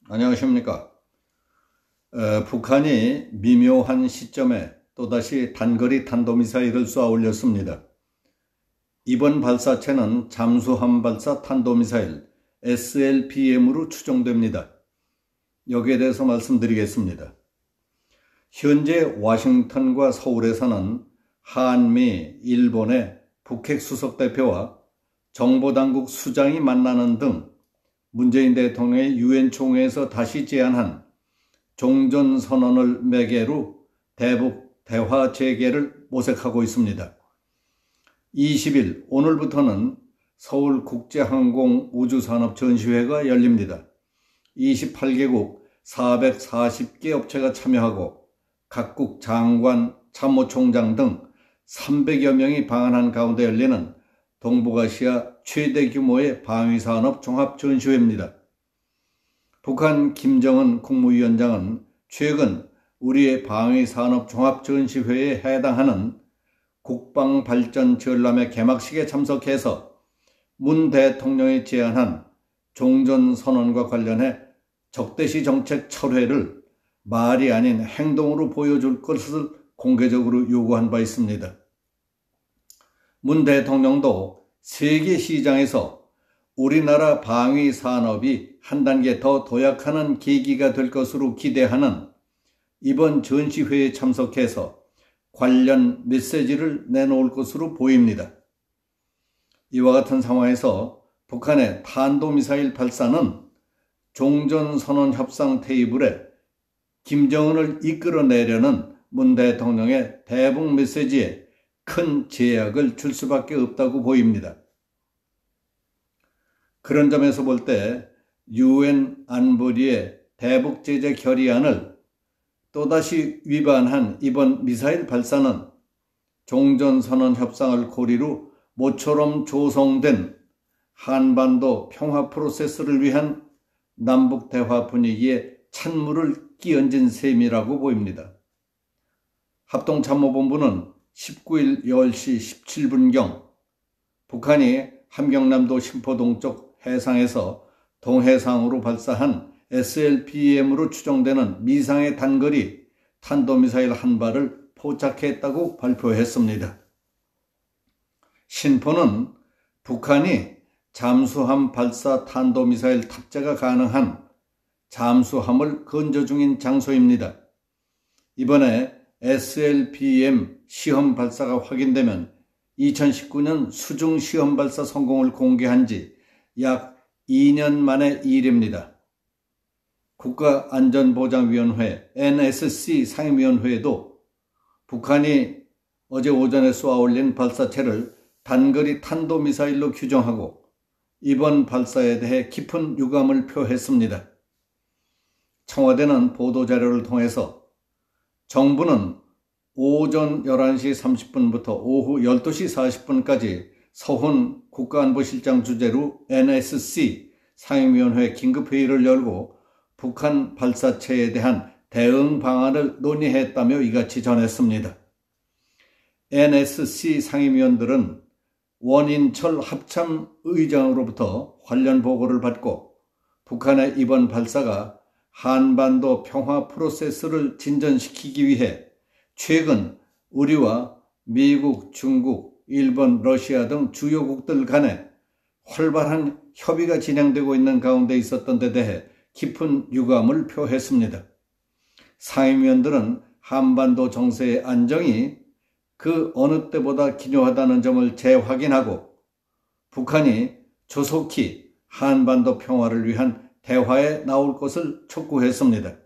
안녕하십니까. 북한이 미묘한 시점에 또다시 단거리 탄도미사일을 쏘아 올렸습니다. 이번 발사체는 잠수함 발사 탄도미사일 SLBM으로 추정됩니다. 여기에 대해서 말씀드리겠습니다. 현재 워싱턴과 서울에서는 한미, 일본의 북핵 수석대표와 정보당국 수장이 만나는 등 문재인 대통령의 유엔 총회에서 다시 제안한 종전선언을 매개로 대북 대화 재개를 모색하고 있습니다. 20일 오늘부터는 서울국제항공우주산업전시회가 열립니다. 28개국 440개 업체가 참여하고 각국 장관, 참모총장 등 300여 명이 방한한 가운데 열리는 동북아시아 최대 규모의 방위산업 종합전시회입니다. 북한 김정은 국무위원장은 최근 우리의 방위산업 종합전시회에 해당하는 국방발전 전람회 개막식에 참석해서 문 대통령이 제안한 종전선언과 관련해 적대시 정책 철회를 말이 아닌 행동으로 보여줄 것을 공개적으로 요구한 바 있습니다. 문 대통령도 세계 시장에서 우리나라 방위 산업이 한 단계 더 도약하는 계기가 될 것으로 기대하는 이번 전시회에 참석해서 관련 메시지를 내놓을 것으로 보입니다. 이와 같은 상황에서 북한의 탄도미사일 발사는 종전선언 협상 테이블에 김정은을 이끌어내려는 문 대통령의 대북 메시지에 큰 제약을 줄 수밖에 없다고 보입니다. 그런 점에서 볼 때 유엔 안보리의 대북 제재 결의안을 또다시 위반한 이번 미사일 발사는 종전선언 협상을 고리로 모처럼 조성된 한반도 평화 프로세스를 위한 남북 대화 분위기에 찬물을 끼얹은 셈이라고 보입니다. 합동참모본부는 19일 10시 17분경 북한이 함경남도 신포동쪽 해상에서 동해상으로 발사한 SLBM으로 추정되는 미상의 단거리 탄도미사일 한 발을 포착했다고 발표했습니다. 신포는 북한이 잠수함 발사 탄도미사일 탑재가 가능한 잠수함을 건조 중인 장소입니다. 이번에 SLBM 시험 발사가 확인되면 2019년 수중 시험 발사 성공을 공개한 지 약 2년 만의 일입니다. 국가안전보장위원회 NSC 상임위원회에도 북한이 어제 오전에 쏘아 올린 발사체를 단거리 탄도미사일로 규정하고 이번 발사에 대해 깊은 유감을 표했습니다. 청와대는 보도자료를 통해서 정부는 오전 11시 30분부터 오후 12시 40분까지 서훈 국가안보실장 주재로 NSC 상임위원회 긴급회의를 열고 북한 발사체에 대한 대응 방안을 논의했다며 이같이 전했습니다. NSC 상임위원들은 원인철 합참의장으로부터 관련 보고를 받고 북한의 이번 발사가 한반도 평화 프로세스를 진전시키기 위해 최근 우리와 미국, 중국, 일본, 러시아 등 주요국들 간에 활발한 협의가 진행되고 있는 가운데 있었던 데 대해 깊은 유감을 표했습니다. 상임위원들은 한반도 정세의 안정이 그 어느 때보다 기묘하다는 점을 재확인하고 북한이 조속히 한반도 평화를 위한 대화에 나올 것을 촉구했습니다.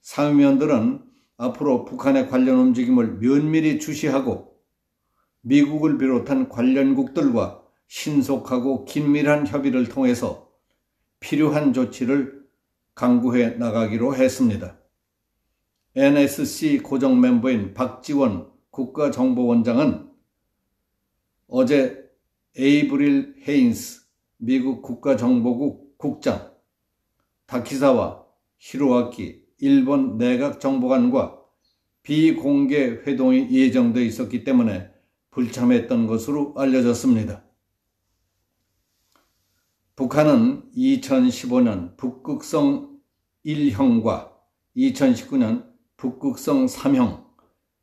상임위원들은 앞으로 북한의 관련 움직임을 면밀히 주시하고 미국을 비롯한 관련국들과 신속하고 긴밀한 협의를 통해서 필요한 조치를 강구해 나가기로 했습니다. NSC 고정 멤버인 박지원 국가정보원장은 어제 에이브릴 헤인스 미국 국가정보국 국장, 다키사와 히로아키 일본 내각정보관과 비공개 회동이 예정돼 있었기 때문에 불참했던 것으로 알려졌습니다. 북한은 2015년 북극성 1형과 2019년 북극성 3형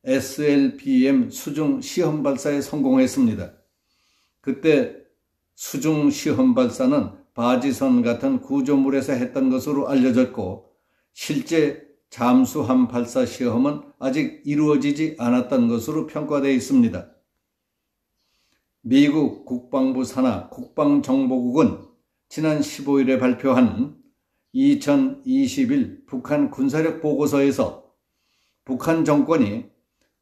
SLBM 수중 시험 발사에 성공했습니다. 그때 수중 시험 발사는 바지선 같은 구조물에서 했던 것으로 알려졌고, 실제 잠수함 발사 시험은 아직 이루어지지 않았던 것으로 평가되어 있습니다. 미국 국방부 산하 국방정보국은 지난 15일에 발표한 2021 북한 군사력 보고서에서 북한 정권이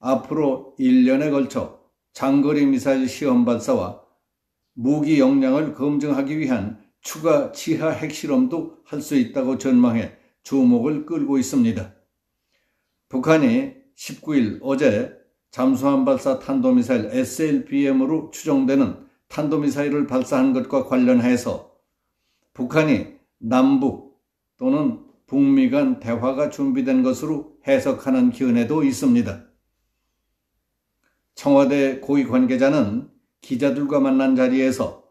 앞으로 1년에 걸쳐 장거리 미사일 시험 발사와 무기 역량을 검증하기 위한 추가 지하 핵실험도 할 수 있다고 전망해 주목을 끌고 있습니다. 북한이 19일 어제 잠수함 발사 탄도미사일 SLBM으로 추정되는 탄도미사일을 발사한 것과 관련해서 북한이 남북 또는 북미 간 대화가 준비된 것으로 해석하는 견해도 있습니다. 청와대 고위 관계자는 기자들과 만난 자리에서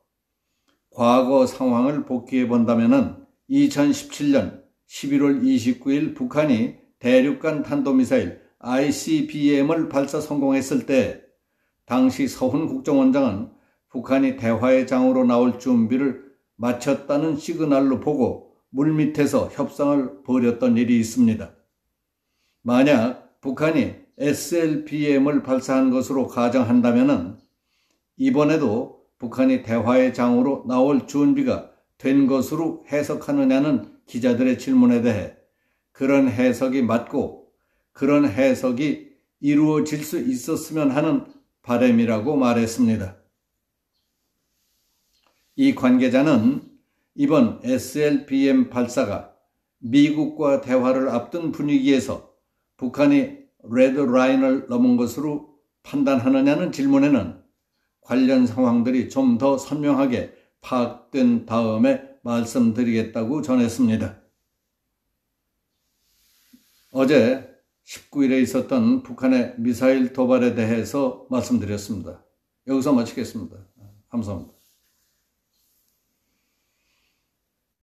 과거 상황을 복귀해 본다면 2017년 11월 29일 북한이 대륙간 탄도미사일 ICBM을 발사 성공했을 때 당시 서훈 국정원장은 북한이 대화의 장으로 나올 준비를 마쳤다는 시그널로 보고 물밑에서 협상을 벌였던 일이 있습니다. 만약 북한이 SLBM을 발사한 것으로 가정한다면 이번에도 북한이 대화의 장으로 나올 준비가 된 것으로 해석하느냐는 기자들의 질문에 대해 그런 해석이 맞고 그런 해석이 이루어질 수 있었으면 하는 바람이라고 말했습니다. 이 관계자는 이번 SLBM 발사가 미국과 대화를 앞둔 분위기에서 북한이 레드라인을 넘은 것으로 판단하느냐는 질문에는 관련 상황들이 좀 더 선명하게 파악된 다음에 말씀드리겠다고 전했습니다. 어제 19일에 있었던 북한의 미사일 도발에 대해서 말씀드렸습니다. 여기서 마치겠습니다. 감사합니다.